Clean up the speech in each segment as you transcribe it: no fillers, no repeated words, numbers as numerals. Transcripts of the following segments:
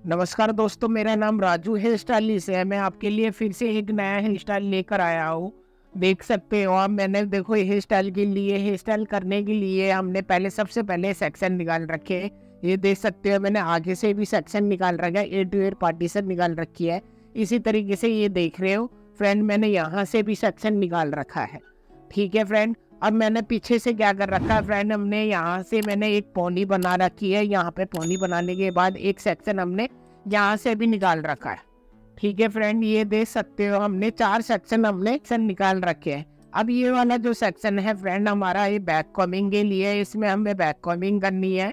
नमस्कार दोस्तों, मेरा नाम राजू हेयर स्टाइलिस्ट है। मैं आपके लिए फिर से एक नया हेयर स्टाइल लेकर आया हूँ। देख सकते हो आप, मैंने देखो हेयर स्टाइल के लिए, हेयर स्टाइल करने के लिए हमने सबसे पहले सेक्शन निकाल रखे हैं। ये देख सकते हो, मैंने आगे से भी सेक्शन निकाल रखा है, एयर टू एयर पार्टीशन निकाल रखी है। इसी तरीके से ये देख रहे हो फ्रेंड, मैंने यहाँ से भी सेक्शन निकाल रखा है। ठीक है फ्रेंड, अब मैंने पीछे से क्या कर रखा है फ्रेंड, हमने यहाँ से मैंने एक पौनी बना रखी है। यहाँ पे पौनी बनाने के बाद एक सेक्शन हमने यहाँ से भी निकाल रखा है। ठीक है फ्रेंड, ये देख सकते हो हमने 4 सेक्शन निकाल रखे हैं। अब ये वाला जो सेक्शन है फ्रेंड हमारा, ये बैक कॉमिंग के लिए, इसमें हमें बैक कॉमिंग करनी है।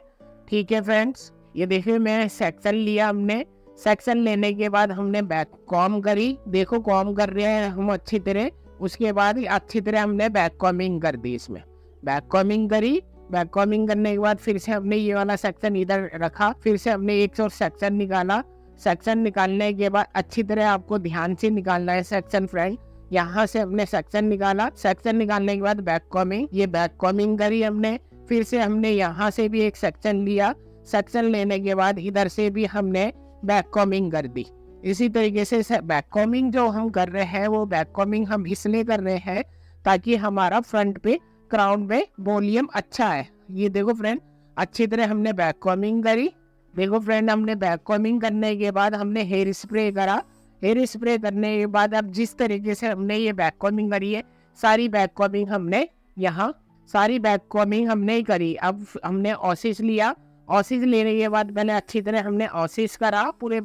ठीक है फ्रेंड्स, ये देखिए मैं सेक्शन लिया हमने। सेक्शन लेने के बाद हमने बैक कॉम करी। देखो कॉम कर रहे हैं हम अच्छी तरह। उसके बाद अच्छी तरह हमने बैक कॉमिंग कर दी। इसमें बैक कॉमिंग करी। बैक कॉमिंग करने के बाद फिर से हमने ये वाला सेक्शन इधर रखा। फिर से हमने एक और सेक्शन निकाला। सेक्शन निकालने के बाद अच्छी तरह आपको ध्यान से निकालना है सेक्शन फ्रेंड। यहाँ से हमने सेक्शन निकाला। सेक्शन निकालने के बाद बैक कॉमिंग, ये बैक कॉमिंग करी हमने। फिर से हमने यहाँ से भी एक सेक्शन लिया। सेक्शन लेने के बाद इधर से भी हमने बैक कॉमिंग कर दी। इसी तरीके से बैक कॉमिंग जो हम कर रहे हैं, वो बैक कॉमिंग हम इसलिए कर रहे हैं ताकि हमारा फ्रंट पे क्राउन में वॉल्यूम अच्छा है। ये देखो फ्रेंड, अच्छी तरह हमने बैक कॉमिंग करी। देखो फ्रेंड, हमने बैक कॉमिंग करने के बाद हमने हेयर स्प्रे करा। हेयर स्प्रे करने के बाद अब जिस तरीके से हमने ये बैक कॉमिंग करी है, सारी बैक कॉमिंग हमने ही करी। अब हमने ऑसिस लिया। ऑसिस लेने के बाद पहले अच्छी तरह हमने ऑसिस करा पूरे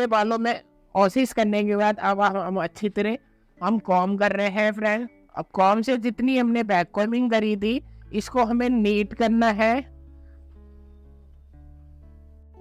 बालों में। ऑसिस करने के बाद अब हम अच्छी तरह हम कॉम कर रहे हैं फ्रेंड। अब कॉम से जितनी हमने बैक कॉमिंग करी थी, इसको हमें नीट करना है।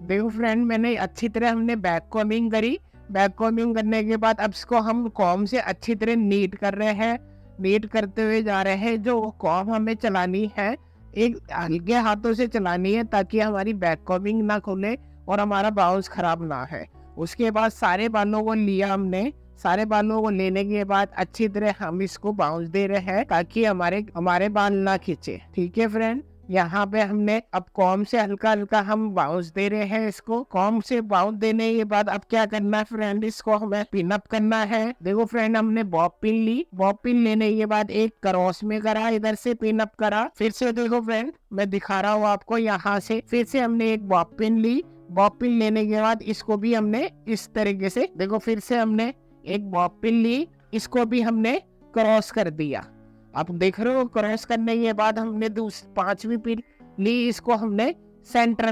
देखो फ्रेंड, मैंने अच्छी तरह हमने बैक कॉमिंग करी। बैक कॉमिंग करने के बाद अब इसको हम कॉम से अच्छी तरह नीट कर रहे हैं। नीट करते हुए जा रहे हैं। जो कॉम हमें चलानी है, एक हल्के हाथों से चलानी है ताकि हमारी बैक कॉमिंग ना खुले और हमारा बाउंस खराब ना है। उसके बाद सारे बालों को लिया हमने। सारे बालों को लेने के बाद अच्छी तरह हम इसको बाउंस दे रहे हैं ताकि हमारे बाल ना खींचे। ठीक है फ्रेंड, यहाँ पे हमने अब कॉम से हल्का हल्का हम बाउंस दे रहे हैं। इसको कॉम से बाउंस देने के बाद अब क्या करना है फ्रेंड, इसको हमें पिन अप करना है। देखो फ्रेंड, हमने बॉब पिन ली। बॉब पिन लेने के बाद एक क्रॉस में करा, इधर से पिन अप करा। फिर से देखो फ्रेंड, मैं दिखा रहा हूँ आपको, यहाँ से फिर से हमने एक बॉब पिन ली। बॉब पिन लेने के बाद इसको भी हमने इस तरीके से, देखो फिर से हमने एक बॉब पिन ली, इसको भी हमने क्रॉस कर दिया। आप देख रहे हो, क्रॉस करने के बाद हमने 5वीं पिन ली। इसको हमने सेंटर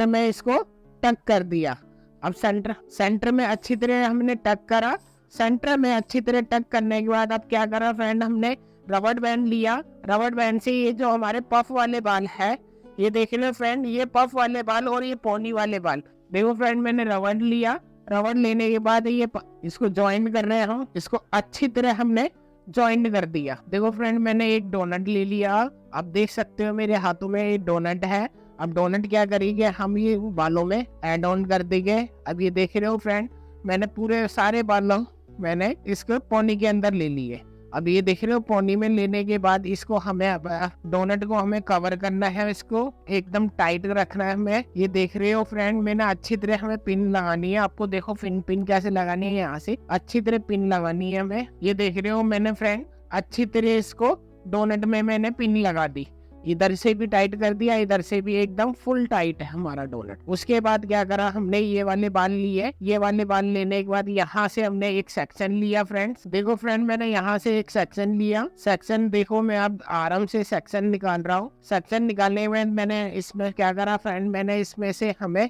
में इसको टक कर दिया। अब सेंटर में अच्छी तरह हमने टक करा। सेंटर में अच्छी तरह टक करने के बाद अब क्या करा फ्रेंड, हमने रबड़ बैंड लिया। रबड़ बैंड से ये जो हमारे पफ वाले बाल है, ये देख लो फ्रेंड, ये पफ वाले बाल और ये पोनी वाले बाल। देखो फ्रेंड, मैंने रबड़ लिया। रबड़ लेने के बाद इसको ज्वाइन कर रहे हैं। इसको अच्छी तरह हमने ज्वाइन कर दिया। देखो फ्रेंड, मैंने एक डोनट ले लिया। आप देख सकते हो मेरे हाथों में एक डोनट है। अब डोनट क्या करेंगे, हम ये बालों में ऐड ऑन कर देंगे। अब ये देख रहे हो फ्रेंड, मैंने पूरे सारे बालों मैंने इसको पोनी के अंदर ले लिए। अब ये देख रहे हो, पोनी में लेने के बाद इसको हमें डोनट को हमें कवर करना है। इसको एकदम टाइट रखना है हमें। ये देख रहे हो फ्रेंड, मैंने अच्छी तरह हमें पिन लगानी है। आपको देखो पिन कैसे लगानी है, यहाँ से अच्छी तरह पिन लगानी है हमें। ये देख रहे हो मैंने फ्रेंड अच्छी तरह इसको डोनट में मैंने पिन लगा दी। इधर से भी टाइट कर दिया, इधर से भी एकदम फुल टाइट है हमारा डोनट। उसके बाद क्या करा, हमने ये वाले बाल लिए। ये वाले बाल लेने के बाद यहाँ से हमने एक सेक्शन लिया फ्रेंड्स। देखो फ्रेंड, मैंने यहाँ से एक सेक्शन लिया। सेक्शन देखो, मैं अब आराम से सेक्शन निकाल रहा हूँ। सेक्शन निकालने के बाद मैंने इसमें क्या करा फ्रेंड, मैंने इसमें से हमें,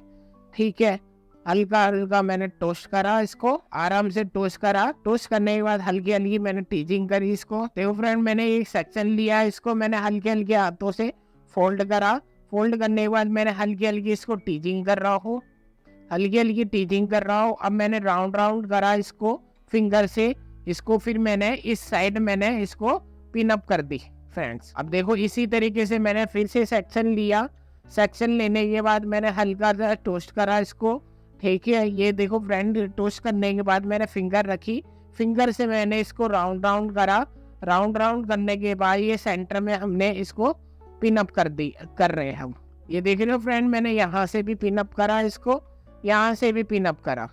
ठीक है, हल्का हल्का मैंने टोस्ट करा। इसको आराम से टोस्ट करा। टोस्ट करने के बाद हल्की हल्की मैंने टीजिंग करी इसको। देखो फ्रेंड, मैंने एक सेक्शन लिया, इसको मैंने हल्के हल्के हाथों से फोल्ड करा। फोल्ड करने के बाद मैंने हल्की हल्की इसको टीजिंग कर रहा हूँ। अब मैंने राउंड करा इसको फिंगर से। इसको फिर मैंने इस साइड मैंने इसको पिन अप कर दी फ्रेंड्स। अब देखो इसी तरीके से मैंने फिर से सेक्शन लिया। सेक्शन लेने के बाद मैंने हल्का सा टोस्ट करा इसको। ठीक है, ये देखो फ्रेंड, टोस्ट करने के बाद मैंने फिंगर रखी। फिंगर से मैंने इसको राउंड करा। राउंड करने के बाद ये सेंटर में हमने इसको पिन अप कर रहे हैं हम। ये देख रहे हो फ्रेंड, मैंने यहाँ से भी पिन अप करा इसको, यहाँ से भी पिन अप करा।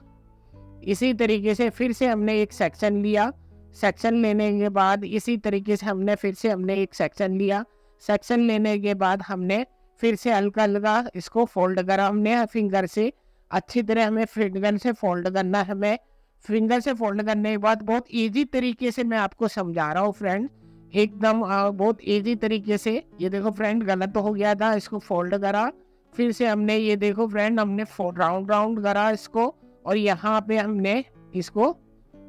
इसी तरीके से फिर से हमने एक सेक्शन लिया, सेक्शन लेने के बाद इसी तरीके से हमने एक सेक्शन लिया, सेक्शन लेने के बाद हमने फिर से हल्का हल्का इसको फोल्ड करा हमने फिंगर से। अच्छी तरह हमें फिंगर से फोल्ड करना है। हमें फिंगर से फोल्ड करने के बाद बहुत इजी तरीके से मैं आपको समझा रहा हूँ फ्रेंड, एकदम बहुत इजी तरीके से। ये देखो फ्रेंड, गलत हो गया था, इसको फोल्ड करा, फिर से हमने ये देखो फ्रेंड, हमने राउंड राउंड करा इसको, और यहाँ पे हमने इसको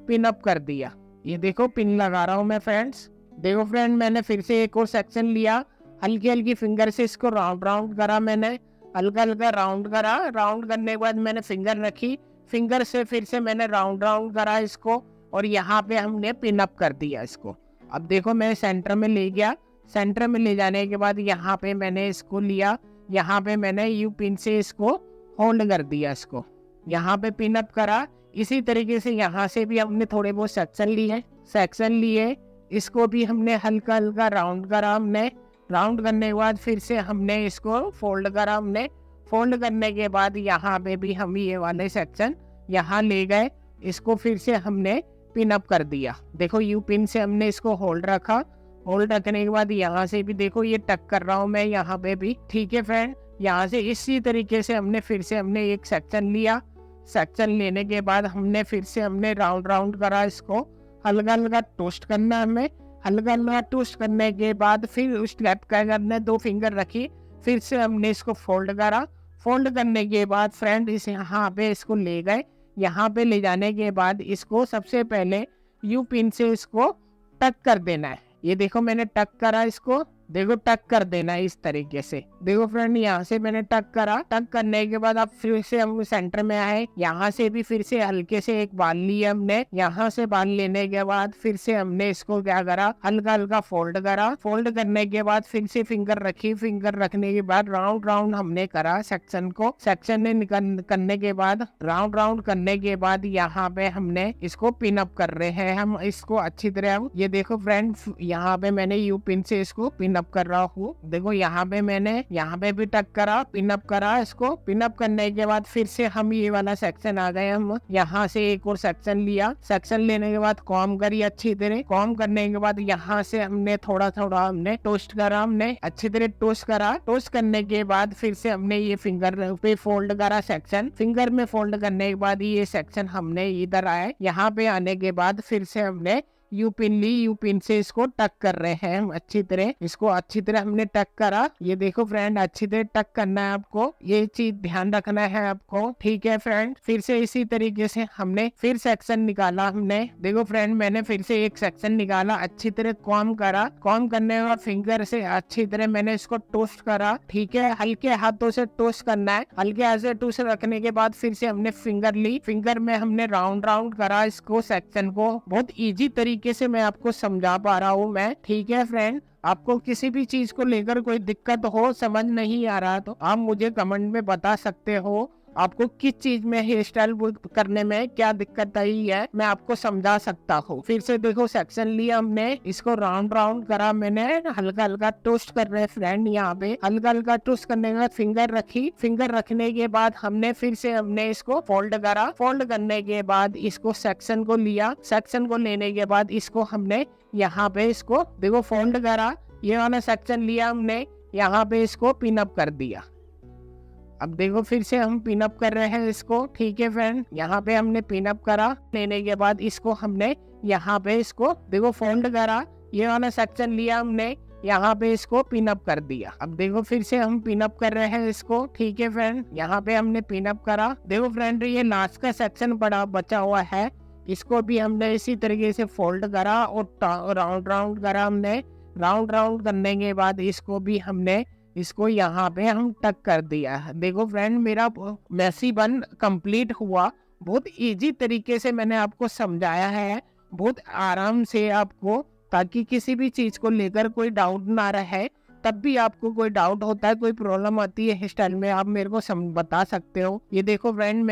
पिन अप कर दिया। ये देखो पिन लगा रहा हूँ मैं फ्रेंड्स। देखो फ्रेंड, मैंने फिर से एक और सेक्शन लिया, हल्की हल्की फिंगर से इसको राउंड राउंड करा, मैंने हल्का हल्का राउंड करा। राउंड करने के बाद मैंने फिंगर रखी, फिंगर से फिर से मैंने राउंड राउंड करा इसको, और यहाँ पे हमने पिन अप कर दिया इसको। अब देखो मैं सेंटर में ले गया, सेंटर में ले जाने के बाद यहाँ पे मैंने इसको लिया, यहाँ पे मैंने यू पिन से इसको होल्ड कर दिया, इसको यहाँ पे पिन अप करा। इसी तरीके से यहाँ से भी हमने थोड़े बहुत सेक्शन लिए, इसको भी हमने हल्का हल्का राउंड करा। हमने राउंड करने के बाद फिर से हमने इसको फोल्ड करा। हमने फोल्ड करने के बाद यहाँ पे भी हम ये वाले सेक्शन यहाँ ले गए, इसको फिर से हमने पिन अप कर दिया। देखो यू पिन से हमने इसको होल्ड रखा, होल्ड रखने के बाद यहाँ से भी देखो ये टक कर रहा हूँ मैं यहाँ पे भी, ठीक है फ्रेंड। यहाँ से इसी तरीके से फिर से हमने एक सेक्शन लिया, सेक्शन लेने के बाद फिर से हमने राउंड राउंड करा, इसको हल्का हल्का टोस्ट करना है हमें। हल्का हल्का टोस्ट करने के बाद फिर उस स्टेप का हमने 2 फिंगर रखी, फिर से हमने इसको फोल्ड करा। फोल्ड करने के बाद फ्रेंड इस यहाँ पे इसको ले गए, यहाँ पे ले जाने के बाद इसको सबसे पहले यू पिन से इसको टक कर देना है। ये देखो मैंने टक करा इसको, देखो टक कर देना है इस तरीके से। देखो फ्रेंड, यहाँ से मैंने टक करा, टक करने के बाद अब फिर से हम सेंटर में आए, यहाँ से भी फिर से हल्के से एक बाल लिया हमने। यहाँ से बाल लेने के बाद फिर से हमने इसको क्या करा, हल्का हल्का फोल्ड करा। फोल्ड करने के बाद फिर से फिंगर रखी, फिंगर रखने के बाद राउंड राउंड हमने करा सेक्शन को। सेक्शन ने करने के बाद राउंड राउंड करने के बाद यहाँ पे हमने इसको पिन अप कर रहे हैं हम इसको अच्छी तरह। ये देखो फ्रेंड, यहाँ पे मैंने यू पिन से इसको पिन अप कर रहा हूँ। देखो यहाँ पे मैंने यहाँ पे भी टक करा, पिन अप करा इसको। पिन अप करने के बाद फिर से हम ये वाला सेक्शन आ गए, हम यहाँ से एक और सेक्शन लिया। सेक्शन लेने के बाद कॉम करी अच्छी तरह। कॉम करने के बाद यहाँ से हमने थोड़ा थोड़ा हमने टोस्ट करा, हमने अच्छी तरह टोस्ट करा। टोस्ट करने के बाद फिर से हमने ये फिंगर पे फोल्ड करा सेक्शन। फिंगर में फोल्ड करने के बाद ये सेक्शन हमने इधर आए। यहाँ पे आने के बाद फिर से हमने यू पिन ली, यू पिन से इसको टक कर रहे हैं हम अच्छी तरह। इसको अच्छी तरह हमने टक करा। ये देखो फ्रेंड, अच्छी तरह टक करना है आपको, ये चीज ध्यान रखना है आपको, ठीक है फ्रेंड। फिर से इसी तरीके से हमने फिर सेक्शन निकाला हमने। देखो फ्रेंड, मैंने फिर से एक सेक्शन निकाला, अच्छी तरह कॉम करा। कॉम करने के बाद फिंगर से अच्छी तरह मैंने इसको टोस्ट करा, ठीक है। हल्के हाथों से टोस्ट करना है। हल्के हाथ से टोस्ट रखने के बाद फिर से हमने फिंगर ली, फिंगर में हमने राउंड राउंड करा इसको सेक्शन को। बहुत इजी तरीके से मैं आपको समझा पा रहा हूँ मैं, ठीक है फ्रेंड। आपको किसी भी चीज को लेकर कोई दिक्कत हो, समझ नहीं आ रहा, तो आप मुझे कमेंट में बता सकते हो आपको किस चीज में हेयर स्टाइल करने में क्या दिक्कत आई है, मैं आपको समझा सकता हूँ। फिर से देखो सेक्शन लिया हमने, इसको राउंड राउंड करा मैंने, हल्का हल्का टोस्ट कर रहे फ्रेंड। यहाँ पे हल्का हल्का टोस्ट करने के बाद फिंगर रखी। फिंगर रखने के बाद फिर से हमने इसको फोल्ड करा। फोल्ड करने के बाद इसको सेक्शन को लिया। सेक्शन को लेने के बाद इसको हमने यहाँ पे इसको देखो फोल्ड करा, ये वाला सेक्शन लिया हमने, यहाँ पे इसको पिन अप कर दिया। अब देखो फिर से हम पिन अप कर रहे हैं इसको, ठीक है फ्रेंड। यहाँ पे हमने पिन अप करा, लेने के बाद इसको हमने यहाँ पे इसको देखो फोल्ड करा, ये वाला सेक्शन लिया हमने, यहाँ पे इसको पिन अप कर दिया। अब देखो फिर से हम पिन अप कर रहे हैं इसको, ठीक है फ्रेंड। यहाँ पे हमने पिन अप करा। देखो फ्रेंड, ये लास्ट का सेक्शन बचा हुआ है, इसको भी हमने इसी तरीके से फोल्ड करा और राउंड राउंड करा हमने। राउंड राउंड करने के बाद इसको भी हमने इसको यहाँ पे हम टक कर दिया है। देखो फ्रेंड, मेरा मैसी बन कंप्लीट हुआ। बहुत इजी तरीके से मैंने आपको समझाया है, बहुत आराम से आपको, ताकि किसी भी चीज को लेकर कोई डाउट ना रहे। तब भी आपको कोई डाउट होता है, कोई प्रॉब्लम आती है हेयर स्टाइल में, आप मेरे को बता सकते हो। ये देखो फ्रेंड,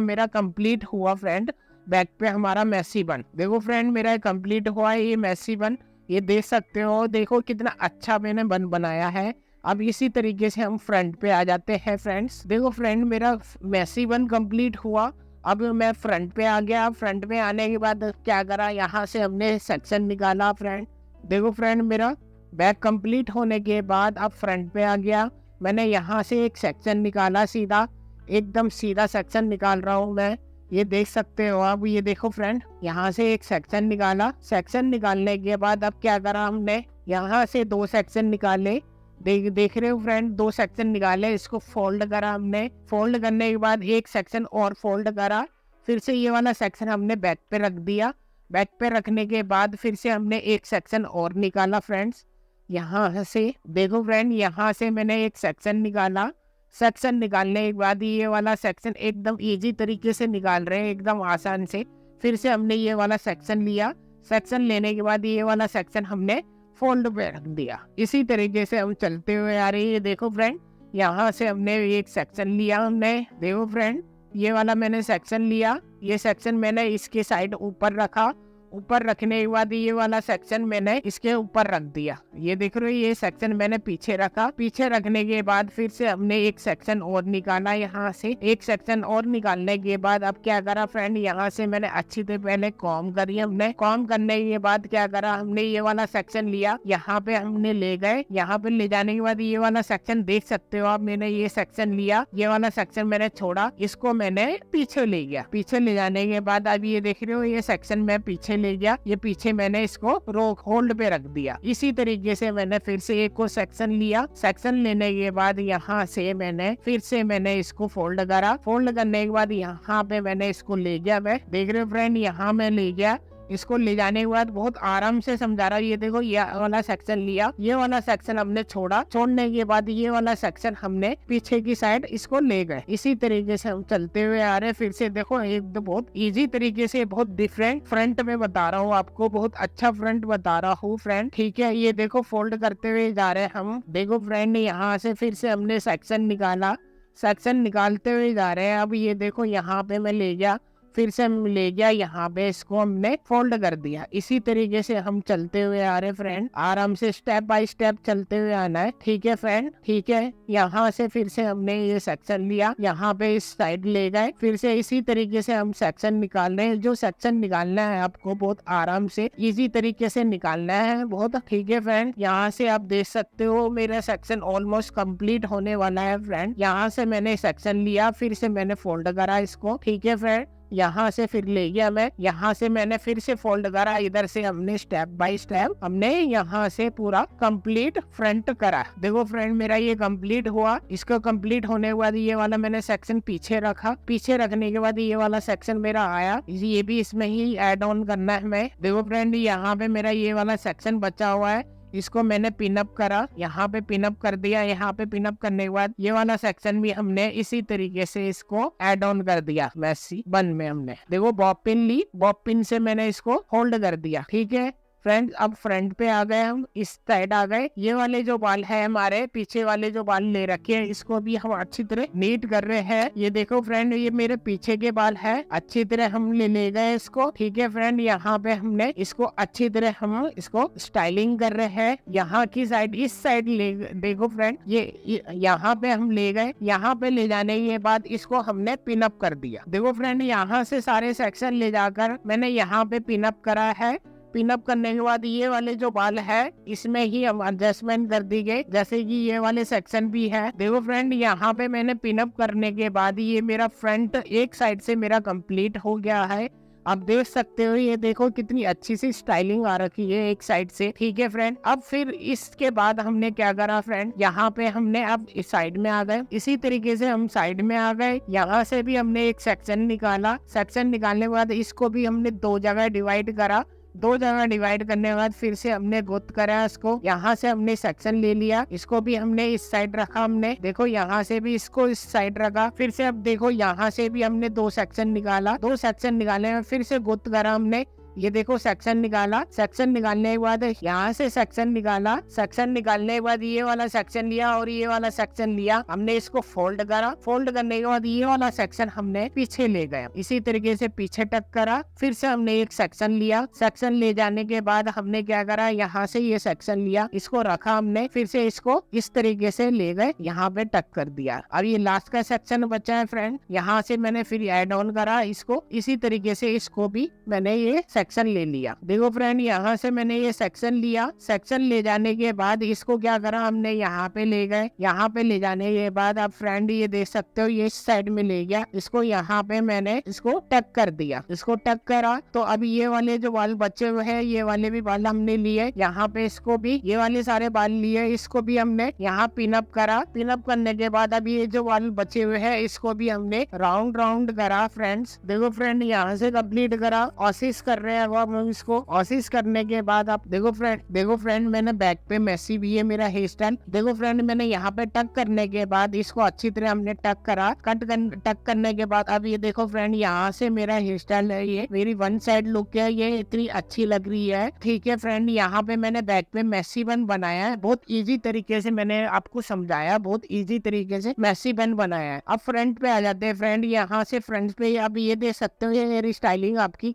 मेरा कंप्लीट हुआ फ्रेंड, बैक पे हमारा मैसी बन। देखो फ्रेंड, मेरा कंप्लीट हुआ है ये मैसी बन, ये देख सकते हो। देखो कितना अच्छा मैंने बन बनाया है, अब इसी तरीके से हम फ्रंट पे आ जाते हैं फ्रेंड्स। देखो फ्रेंड, मेरा मैसी वन कंप्लीट हुआ। अब मैं फ्रंट पे आ गया। फ्रंट पे आने के बाद क्या करा, यहाँ से हमने सेक्शन निकाला फ्रेंड। देखो फ्रेंड, मेरा बैक कंप्लीट होने के बाद अब फ्रंट पे आ गया। मैंने यहाँ से एक सेक्शन निकाला, सीधा एकदम सीधा सेक्शन निकाल रहा हूँ मैं, ये देख सकते हो आप। ये देखो फ्रेंड, यहाँ से एक सेक्शन निकाला। सेक्शन निकालने के बाद अब क्या करा हमने, यहाँ से 2 सेक्शन निकाले। देख रहे हो फ्रेंड, 2 सेक्शन निकाले, इसको फोल्ड करा हमने। फोल्ड करने के बाद एक सेक्शन और फोल्ड करा। फिर से ये वाला सेक्शन हमने बैक पे रख दिया। बैक पे रखने के बाद फिर से हमने एक सेक्शन और निकाला फ्रेंड्स। यहाँ से देखो फ्रेंड, यहाँ से मैंने एक सेक्शन निकाला। सेक्शन निकालने के बाद ये वाला सेक्शन एकदम इजी तरीके से निकाल रहे हैं, एकदम आसान से। फिर से हमने ये वाला सेक्शन लिया। सेक्शन लेने के बाद ये वाला सेक्शन हमने फोल्ड पे रख दिया। इसी तरीके से हम चलते हुए आ रही है। देखो फ्रेंड, यहाँ से हमने एक सेक्शन लिया हमने। देखो फ्रेंड, ये वाला मैंने सेक्शन लिया। ये सेक्शन मैंने इसके साइड ऊपर रखा। ऊपर रखने के बाद ये वाला सेक्शन मैंने इसके ऊपर रख दिया। ये देख रहे हो, ये सेक्शन मैंने पीछे रखा। पीछे रखने के बाद फिर से हमने एक सेक्शन और निकाला। यहाँ से एक सेक्शन और निकालने के बाद अब क्या करा फ्रेंड, यहाँ से मैंने अच्छी तरह पहले कॉम करी। हमने कॉम करने के बाद क्या करा, हमने ये वाला सेक्शन लिया, यहाँ पे हमने ले गए। यहाँ पे ले जाने के बाद ये वाला सेक्शन देख सकते हो आप, मैंने ये सेक्शन लिया, ये वाला सेक्शन मैंने छोड़ा, इसको मैंने पीछे ले गया। पीछे ले जाने के बाद अब ये देख रहे हो, ये सेक्शन मैं पीछे ले गया। ये पीछे मैंने इसको रोक होल्ड पे रख दिया। इसी तरीके से मैंने फिर से एक को सेक्शन लिया। सेक्शन लेने के बाद यहाँ से मैंने फिर से मैंने इसको फोल्ड करा। फोल्ड करने के बाद यहाँ पे मैंने इसको ले गया। मैं देख रहे हो फ्रेंड, यहाँ मैं ले गया। इसको ले जाने के बाद बहुत आराम से समझा रहा हूँ। ये देखो, ये वाला सेक्शन लिया, ये वाला सेक्शन हमने छोड़ा। छोड़ने के बाद ये वाला सेक्शन हमने पीछे की साइड इसको ले गए। इसी तरीके से हम चलते हुए आ रहे। फिर से देखो, एक तो बहुत इजी तरीके से बहुत डिफरेंट फ्रंट में बता रहा हूँ आपको, बहुत अच्छा फ्रंट बता रहा हूँ फ्रेंड। ठीक है, ये देखो फोल्ड करते हुए जा रहे हम। देखो फ्रेंड, यहाँ से फिर से हमने सेक्शन निकाला। सेक्शन निकालते हुए जा रहे हैं। अब ये देखो, यहाँ पे मैं ले गया, फिर से हम ले गया, यहाँ पे इसको हमने फोल्ड कर दिया। इसी तरीके से हम चलते हुए आ रहे फ्रेंड, आराम से स्टेप बाय स्टेप चलते हुए आना है। ठीक है फ्रेंड, ठीक है। यहाँ से फिर से हमने ये सेक्शन लिया, यहाँ पे इस साइड ले गए। फिर से इसी तरीके से हम सेक्शन निकाल रहे हैं। जो सेक्शन निकालना है आपको बहुत आराम से इजी तरीके से निकालना है बहुत। ठीक है फ्रेंड, यहाँ से आप देख सकते हो मेरा सेक्शन ऑलमोस्ट कंप्लीट होने वाला है फ्रेंड। यहाँ से मैंने सेक्शन लिया, फिर से मैंने फोल्ड करा इसको। ठीक है फ्रेंड, यहाँ से फिर ले गया मैं, यहाँ से मैंने फिर से फोल्ड करा। इधर से हमने स्टेप बाय स्टेप हमने यहाँ से पूरा कंप्लीट फ्रंट करा। देखो फ्रेंड, मेरा ये कंप्लीट हुआ। इसको कंप्लीट होने के बाद ये वाला मैंने सेक्शन पीछे रखा। पीछे रखने के बाद ये वाला सेक्शन मेरा आया, ये भी इसमें ही ऐड ऑन करना है मैं। देखो फ्रेंड, यहाँ पे मेरा ये वाला सेक्शन बचा हुआ है, इसको मैंने पिनअप करा, यहाँ पे पिनअप कर दिया। यहाँ पे पिनअप करने के बाद ये वाला सेक्शन भी हमने इसी तरीके से इसको ऐड ऑन कर दिया। मैसी वन में हमने देखो बॉब पिन ली, बॉब पिन से मैंने इसको होल्ड कर दिया। ठीक है फ्रेंड, अब फ्रंट पे आ गए हम, इस साइड आ गए। ये वाले जो बाल है हमारे पीछे वाले जो बाल ले रखे हैं, इसको भी हम अच्छी तरह नीट कर रहे हैं। ये देखो फ्रेंड, ये मेरे पीछे के बाल है, अच्छी तरह हम ले गए इसको। ठीक है फ्रेंड, यहाँ पे हमने इसको अच्छी तरह हम इसको स्टाइलिंग कर रहे हैं। यहाँ की साइड इस साइड ले, देखो फ्रेंड, ये यहाँ पे हम ले गए। यहाँ पे ले जाने के बाद इसको हमने पिनअप कर दिया। देखो फ्रेंड, यहाँ से सारे सेक्शन ले जाकर मैंने यहाँ पे पिनअप करा है। पिनअप करने के बाद ये वाले जो बाल है इसमें ही हम एडजस्टमेंट कर दी गई, जैसे कि ये वाले सेक्शन भी है। देखो फ्रेंड, यहाँ पे मैंने पिनअप करने के बाद ये मेरा फ्रंट एक साइड से मेरा कंप्लीट हो गया है। आप देख सकते हो, ये देखो कितनी अच्छी सी स्टाइलिंग आ रखी है एक साइड से। ठीक है फ्रेंड, अब फिर इसके बाद हमने क्या करा फ्रेंड, यहाँ पे हमने अब इस साइड में आ गए। इसी तरीके से हम साइड में आ गए। यहाँ से भी हमने एक सेक्शन निकाला। सेक्शन निकालने के बाद इसको भी हमने 2 जगह डिवाइड करा। 2 जगह डिवाइड करने के बाद फिर से हमने गुत करा इसको। यहाँ से हमने सेक्शन ले लिया, इसको भी हमने इस साइड रखा। हमने देखो यहाँ से भी इसको इस साइड रखा। फिर से अब देखो यहाँ से भी हमने 2 सेक्शन निकाला। 2 सेक्शन निकालने में फिर से गुत करा हमने। ये देखो सेक्शन निकाला, सेक्शन निकालने के बाद यहाँ से सेक्शन निकाला, सेक्शन निकालने के बाद ये वाला सेक्शन लिया और ये वाला सेक्शन लिया, हमने इसको फोल्ड करा, फोल्ड करने के बाद ये वाला सेक्शन हमने पीछे ले गया, इसी तरीके से पीछे टक करा, फिर से हमने एक सेक्शन लिया, सेक्शन ले जाने के बाद हमने क्या करा, यहाँ से ये सेक्शन लिया, इसको रखा हमने, फिर से इसको इस तरीके से ले गए, यहाँ पे टक कर दिया। अब ये लास्ट का सेक्शन बचा है फ्रेंड, यहाँ से मैंने फिर ऐड ऑन करा इसको, इसी तरीके से इसको भी मैंने ये सेक्शन ले लिया। देखो फ्रेंड, यहाँ से मैंने ये सेक्शन लिया, सेक्शन ले जाने के बाद इसको क्या करा, हमने यहाँ पे ले गए, यहाँ पे ले जाने के बाद आप फ्रेंड ये देख सकते हो ये इस साइड में ले गया, इसको यहाँ पे मैंने इसको टक कर दिया, इसको टक करा। तो अभी ये वाले जो बाल बचे हुए हैं, ये वाले भी बाल हमने लिए, यहाँ पे इसको भी, ये वाले सारे बाल लिए, इसको भी हमने यहाँ पिनअप करा। पिनअप करने के बाद अभी ये जो बाल बचे हुए हैं इसको भी हमने राउंड राउंड करा फ्रेंड्स। देखो फ्रेंड, यहाँ से कंप्लीट करा, ऑसिस कर रहे हैं अब हम इसको। ऑसिस करने के बाद आप देखो फ्रेंड मैंने बैक पे मैसी भी है मेरा हेयर स्टाइल। देखो फ्रेंड, मैंने यहाँ पे टक करने के बाद इसको अच्छी तरह हमने टक करा, टक करने के बाद अब ये देखो फ्रेंड, यहाँ से मेरा हेयर स्टाइल है, ये मेरी वन साइड लुक है, ये इतनी अच्छी लग रही है। ठीक है फ्रेंड, यहाँ पे मैंने बैक पे मैसी बन बनाया है, बहुत इजी तरीके से मैंने आपको समझाया, बहुत इजी तरीके से मैसी बन बनाया है। अब फ्रंट पे आ जाते हैं फ्रेंड, यहाँ से फ्रंट पे आप ये देख सकते हो ये हेयर स्टाइलिंग आपकी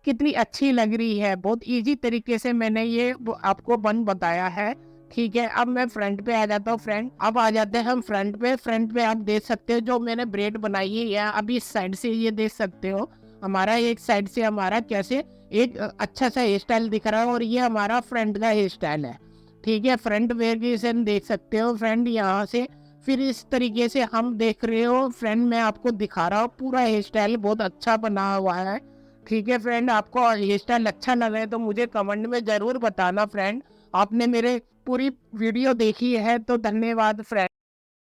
कितनी अच्छी लग रही है। बहुत इजी तरीके से मैंने ये आपको बन बताया है। ठीक है, अब मैं फ्रंट पे आ जाता हूँ फ्रेंड। अब आ जाते हैं हम फ्रंट पे आप देख सकते हो जो मैंने ब्रेड बनाई है, या अभी इस साइड से ये देख सकते हो हमारा एक साइड से हमारा कैसे एक अच्छा सा हेयर स्टाइल दिख रहा है, और ये हमारा फ्रंट का हेयर स्टाइल है। ठीक है, फ्रंट वेरिएशन देख सकते हो फ्रेंड, यहाँ से फिर इस तरीके से हम देख रहे हो फ्रेंड, मैं आपको दिखा रहा हूँ पूरा हेयर स्टाइल बहुत अच्छा बना हुआ है। ठीक है फ्रेंड, आपको हेयर स्टाइल अच्छा लगा है तो मुझे कमेंट में जरूर बताना फ्रेंड। आपने मेरे पूरी वीडियो देखी है तो धन्यवाद फ्रेंड।